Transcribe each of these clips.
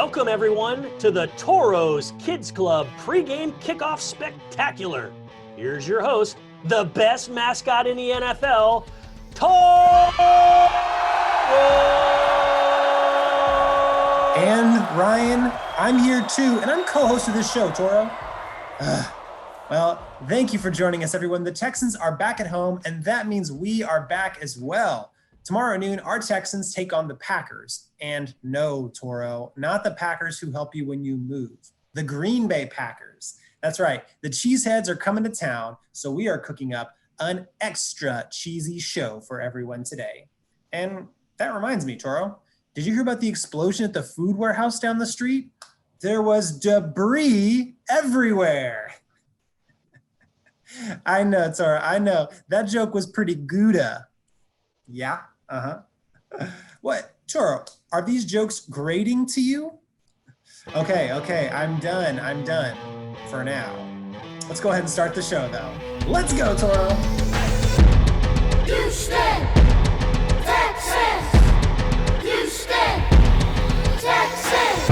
Welcome, everyone, to the TORO's Kids Club Pregame Kickoff Spectacular. Here's your host, the best mascot in the NFL, TORO! And Ryan, I'm here too, and I'm co-host of this show, Toro. Well, thank you for joining us, everyone. The Texans are back at home, and that means we are back as well. Tomorrow noon, our Texans take on the Packers. And no, Toro, not the Packers who help you when you move. The Green Bay Packers. That's right. The Cheeseheads are coming to town, so we are cooking up an extra cheesy show for everyone today. And that reminds me, Toro, did you hear about the explosion at the food warehouse down the street? There was debris everywhere. I know, Toro, I know. That joke was pretty Gouda. Yeah, What, Toro, are these jokes grating to you? Okay, I'm done for now. Let's go ahead and start the show, though. Let's go, Toro. Houston, Texans. Houston, Texans.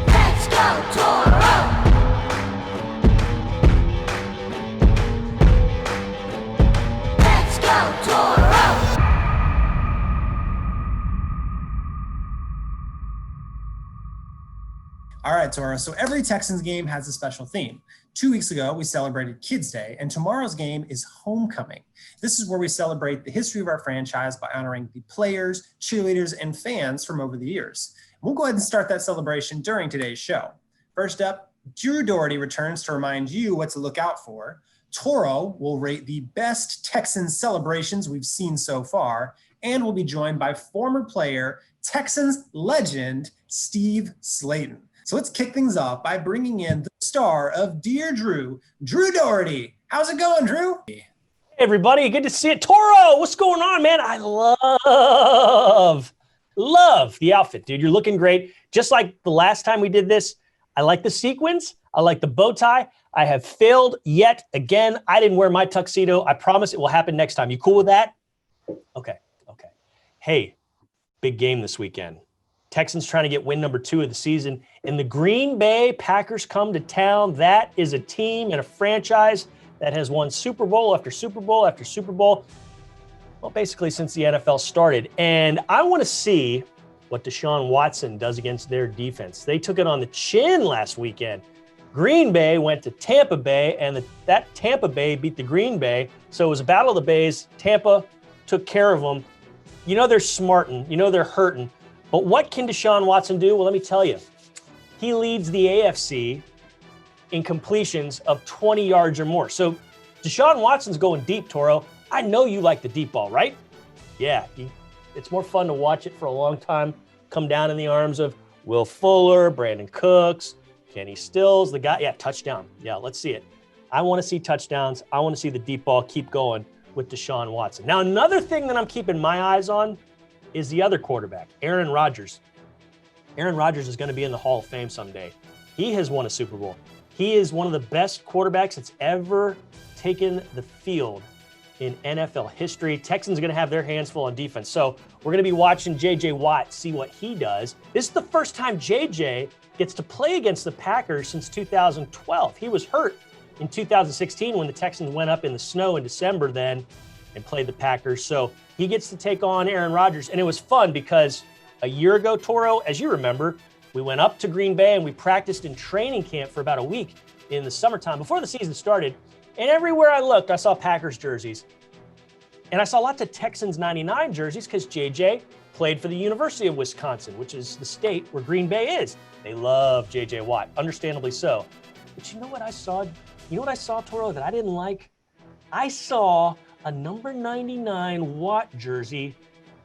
Let's go, Toro. Let's go, Toro. All right, Toro, so every Texans game has a special theme. 2 weeks ago, we celebrated Kids Day, and tomorrow's game is Homecoming. This is where we celebrate the history of our franchise by honoring the players, cheerleaders, and fans from over the years. We'll go ahead and start that celebration during today's show. First up, Drew Dougherty returns to remind you what to look out for. Toro will rate the best Texans celebrations we've seen so far, and will be joined by former player, Texans legend Steve Slaton. So let's kick things off by bringing in the star of Dear Drew, Drew Dougherty. How's it going, Drew? Hey, everybody. Good to see it. Toro, what's going on, man? I love the outfit, dude. You're looking great. Just like the last time we did this, I like the sequins. I like the bow tie. I have failed yet again. I didn't wear my tuxedo. I promise it will happen next time. You cool with that? Okay. Hey, big game this weekend. Texans trying to get win number 2 of the season. And the Green Bay Packers come to town. That is a team and a franchise that has won Super Bowl after Super Bowl after Super Bowl. Well, basically since the NFL started. And I want to see what Deshaun Watson does against their defense. They took it on the chin last weekend. Green Bay went to Tampa Bay, and that Tampa Bay beat the Green Bay. So it was a battle of the Bays. Tampa took care of them. You know they're smarting. You know they're hurting. But what can Deshaun Watson do? Well, let me tell you. He leads the AFC in completions of 20 yards or more. So Deshaun Watson's going deep, Toro. I know you like the deep ball, right? Yeah, it's more fun to watch it for a long time come down in the arms of Will Fuller, Brandon Cooks, Kenny Stills, the guy. Yeah, touchdown. Yeah, let's see it. I want to see touchdowns. I want to see the deep ball keep going with Deshaun Watson. Now, another thing that I'm keeping my eyes on is the other quarterback, Aaron Rodgers. Aaron Rodgers is going to be in the Hall of Fame someday. He has won a Super Bowl. He is one of the best quarterbacks that's ever taken the field in NFL history. Texans are going to have their hands full on defense. So we're going to be watching J.J. Watt see what he does. This is the first time J.J. gets to play against the Packers since 2012. He was hurt in 2016 when the Texans went up in the snow in December then and played the Packers. So he gets to take on Aaron Rodgers. And it was fun because a year ago, Toro, as you remember, we went up to Green Bay and we practiced in training camp for about a week in the summertime before the season started. And everywhere I looked, I saw Packers jerseys. And I saw lots of Texans 99 jerseys because JJ played for the University of Wisconsin, which is the state where Green Bay is. They love JJ Watt, understandably so. But you know what I saw? You know what I saw, Toro, that I didn't like? I saw a number 99 Watt jersey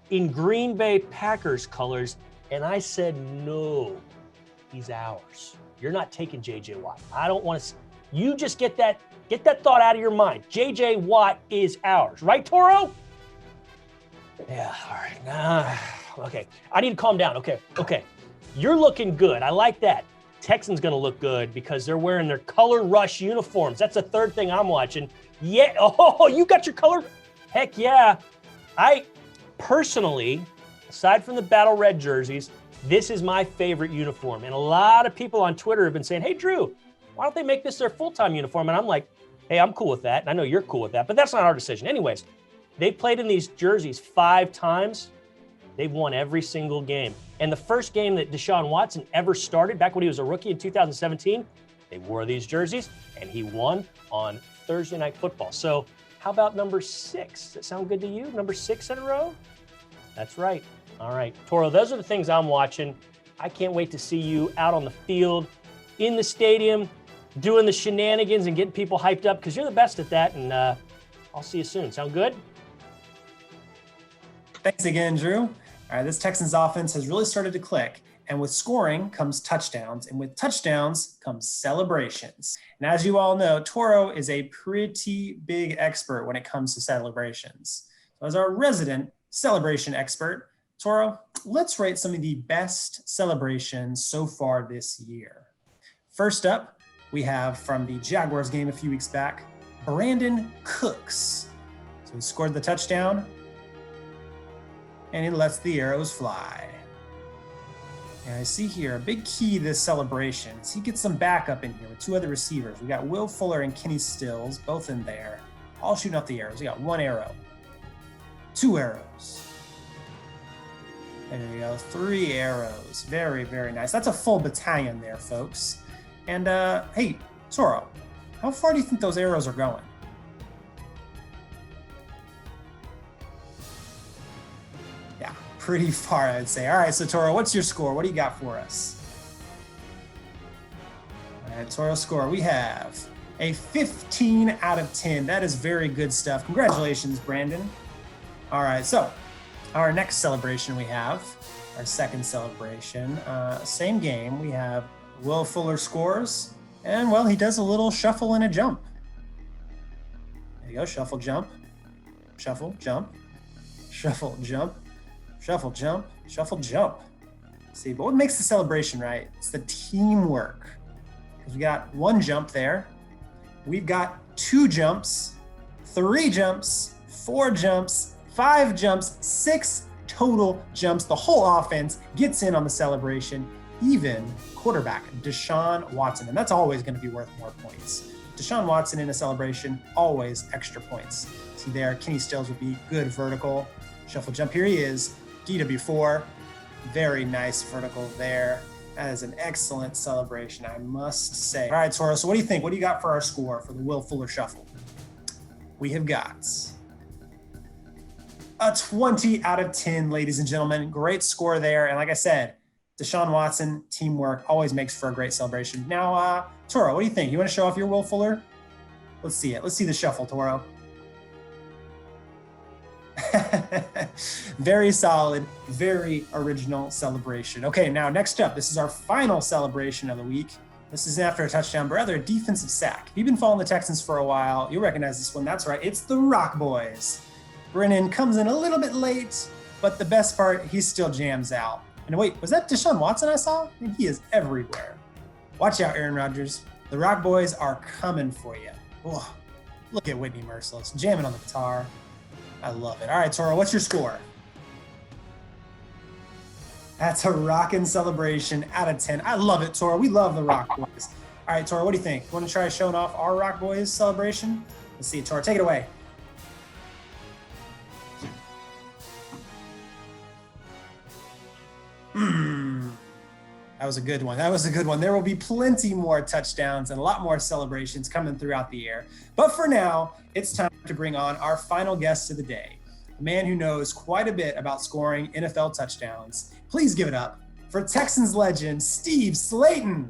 in Green Bay Packers colors, and I said, no, he's ours. You're not taking JJ Watt. I don't want to. You just get that thought out of your mind. JJ Watt is ours, right, Toro? Yeah, all right. Okay, I need to calm down. Okay. You're looking good. I like that. Texans going to look good because they're wearing their color rush uniforms. That's the third thing I'm watching. Yeah. Oh, you got your color. Heck yeah. personally, aside from the battle red jerseys, this is my favorite uniform. And a lot of people on Twitter have been saying, hey, Drew, why don't they make this their full-time uniform? And I'm like, hey, I'm cool with that. And I know you're cool with that, but that's not our decision. Anyways, they played in these jerseys 5 times. They've won every single game. And the first game that Deshaun Watson ever started, back when he was a rookie in 2017, they wore these jerseys, and he won on Thursday Night Football. So how about number 6? Does that sound good to you? Number 6 in a row? That's right. All right, Toro, those are the things I'm watching. I can't wait to see you out on the field, in the stadium, doing the shenanigans and getting people hyped up, because you're the best at that, and I'll see you soon. Sound good? Thanks again, Drew. All right, this Texans offense has really started to click, and with scoring comes touchdowns, and with touchdowns comes celebrations. And as you all know, Toro is a pretty big expert when it comes to celebrations. So as our resident celebration expert, Toro, let's rate some of the best celebrations so far this year. First up, we have from the Jaguars game a few weeks back, Brandon Cooks. So he scored the touchdown, and he lets the arrows fly. And I see here a big key to this celebration is he gets some backup in here with 2 other receivers. We got Will Fuller and Kenny Stills, both in there, all shooting off the arrows. We got 1 arrow, 2 arrows. There we go, 3 arrows. Very, very nice. That's a full battalion there, folks. And hey, Toro, how far do you think those arrows are going? Yeah, pretty far, I'd say. All right, so Toro, what's your score? What do you got for us? All right, Toro score, we have a 15 out of 10. That is very good stuff. Congratulations, Brandon. All right, so our next celebration we have, our second celebration, same game. We have Will Fuller scores, and well, he does a little shuffle and a jump. There you go, shuffle, jump, shuffle, jump, shuffle, jump, shuffle, jump, shuffle, jump. See, but what makes the celebration, right? It's the teamwork. Because we got 1 jump there. We've got 2 jumps, 3 jumps, 4 jumps, 5 jumps, 6 total jumps. The whole offense gets in on the celebration, even quarterback Deshaun Watson. And that's always going to be worth more points. Deshaun Watson in a celebration, always extra points. See there, Kenny Stills would be good vertical. Shuffle jump, here he is, DW4. Very nice vertical there. That is an excellent celebration, I must say. All right, Toro, so what do you think? What do you got for our score for the Will Fuller shuffle? We have got a 20 out of 10, ladies and gentlemen. Great score there. And like I said, Deshaun Watson, teamwork, always makes for a great celebration. Now, Toro, what do you think? You want to show off your Will Fuller? Let's see it. Let's see the shuffle, Toro. Very solid, very original celebration. Okay, now next up, this is our final celebration of the week. This is after a touchdown, but rather a defensive sack. If you've been following the Texans for a while, you'll recognize this one. That's right, it's the Rock Boys. Brennan comes in a little bit late, but the best part, he still jams out. And wait, was that Deshaun Watson I saw? I mean, he is everywhere. Watch out, Aaron Rodgers. The Rock Boys are coming for you. Oh, look at Whitney Merciless, jamming on the guitar. I love it. All right, Toro, what's your score? That's a rockin' celebration out of 10. I love it, Toro. We love the Rock Boys. All right, Toro, what do you think? Want to try showing off our Rock Boys celebration? Let's see, Toro, take it away. That was a good one. That was a good one. There will be plenty more touchdowns and a lot more celebrations coming throughout the year. But for now, it's time to bring on our final guest of the day, a man who knows quite a bit about scoring NFL touchdowns. Please give it up for Texans legend Steve Slaton.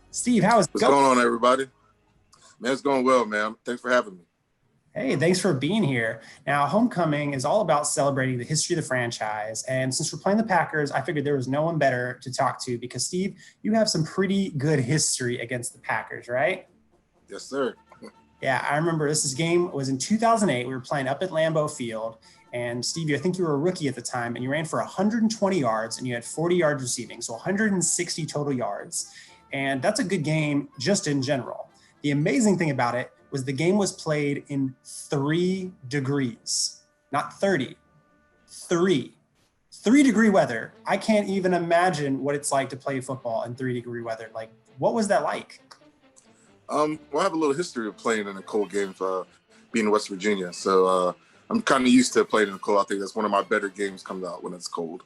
Steve, how is it going? What's going on, everybody? Man, it's going well, man. Thanks for having me. Hey, thanks for being here. Now, homecoming is all about celebrating the history of the franchise. And since we're playing the Packers, I figured there was no one better to talk to because, Steve, you have some pretty good history against the Packers, right? Yes, sir. Yeah, I remember this game was in 2008. We were playing up at Lambeau Field. And, Steve, I think you were a rookie at the time, and you ran for 120 yards, and you had 40 yards receiving, so 160 total yards. And that's a good game just in general. The amazing thing about it was the game was played in 3 degrees. not 30, 3-degree weather. I can't even imagine what it's like to play football in 3-degree weather. Like, what was that like? Well, I have a little history of playing in a cold game, being in West Virginia. So I'm kind of used to playing in the cold. I think that's one of my better games comes out when it's cold.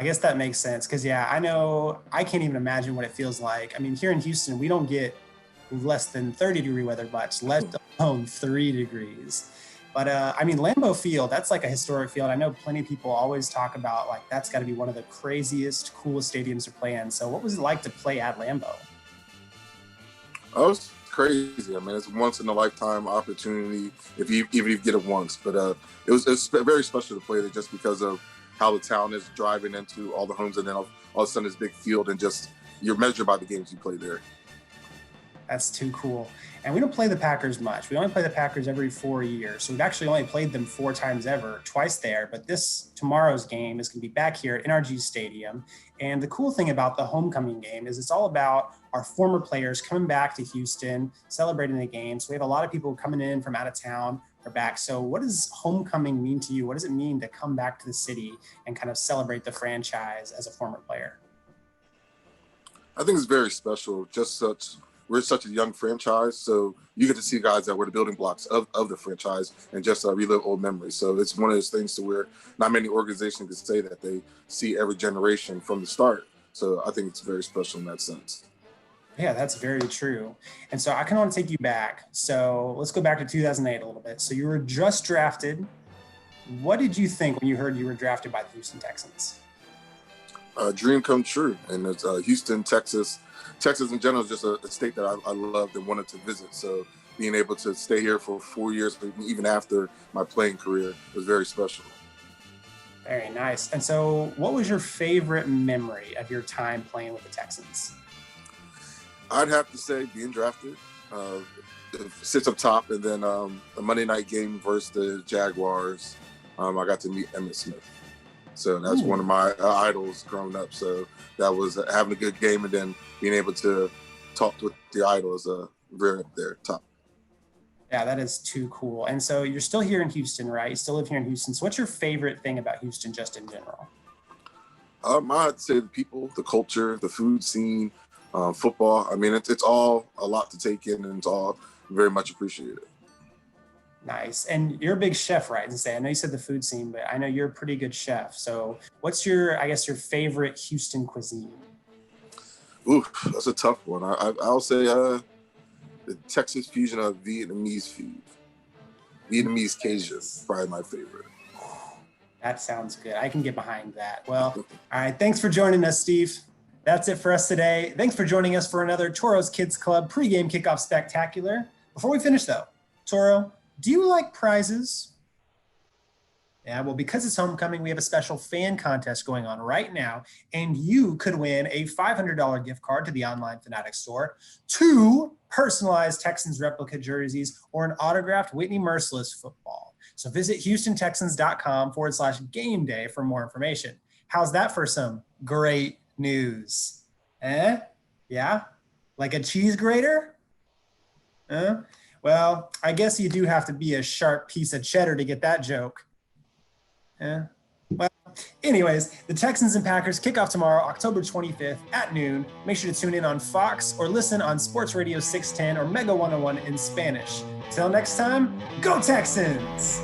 I guess that makes sense because, yeah, I know I can't even imagine what it feels like. I mean, here in Houston, we don't get less than 30-degree weather much, let alone 3 degrees. But, I mean, Lambeau Field, that's like a historic field. I know plenty of people always talk about, like, that's got to be one of the craziest, coolest stadiums to play in. So what was it like to play at Lambeau? Oh, it's crazy. I mean, it's a once-in-a-lifetime opportunity even if you get it once. But it's very special to play there just because of how the town is driving into all the homes, and then all of a sudden this big field, and just you're measured by the games you play there. That's too cool. And we don't play the Packers much. We only play the Packers every 4 years. So we've actually only played them 4 times ever, twice there. But tomorrow's game is going to be back here at NRG Stadium. And the cool thing about the homecoming game is it's all about our former players coming back to Houston, celebrating the game. So we have a lot of people coming in from out of town or back. So what does homecoming mean to you? What does it mean to come back to the city and kind of celebrate the franchise as a former player? I think it's very special. We're such a young franchise, so you get to see guys that were the building blocks of the franchise and just relive old memories. So it's one of those things to where not many organizations can say that they see every generation from the start. So I think it's very special in that sense. Yeah, that's very true. And so I kind of want to take you back. So let's go back to 2008 a little bit. So you were just drafted. What did you think when you heard you were drafted by the Houston Texans? Dream come true. And it's Houston, Texas. Texas in general is just a state that I loved and wanted to visit. So being able to stay here for 4 years, even after my playing career, was very special. Very nice. And so what was your favorite memory of your time playing with the Texans? I'd have to say being drafted, sits up top, and then the Monday night game versus the Jaguars, I got to meet Emmitt Smith. So that's one of my idols growing up. So that was having a good game, and then being able to talk with the idol is very up there, top. Yeah, that is too cool. And so you're still here in Houston, right? You still live here in Houston. So what's your favorite thing about Houston just in general? I'd say the people, the culture, the food scene, football. I mean, it's all a lot to take in, and it's all very much appreciated. Nice. And you're a big chef, right? And say, I know you said the food scene, but I know you're a pretty good chef. So what's your favorite Houston cuisine? Ooh, that's a tough one. I'll say the Texas fusion of Vietnamese food. Vietnamese Cajun, probably my favorite. That sounds good. I can get behind that. Well, all right. Thanks for joining us, Steve. That's it for us today. Thanks for joining us for another Toro's Kids Club pregame kickoff spectacular. Before we finish, though, Toro, do you like prizes? Yeah, well, because it's homecoming, we have a special fan contest going on right now, and you could win a $500 gift card to the online Fanatics store, 2 personalized Texans replica jerseys, or an autographed Whitney Merciless football. So visit HoustonTexans.com/GameDay for more information. How's that for some great news? Yeah? Like a cheese grater? Well, I guess you do have to be a sharp piece of cheddar to get that joke. Well, anyways, the Texans and Packers kick off tomorrow, October 25th at noon. Make sure to tune in on Fox or listen on Sports Radio 610 or Mega 101 in Spanish. Till next time, go Texans!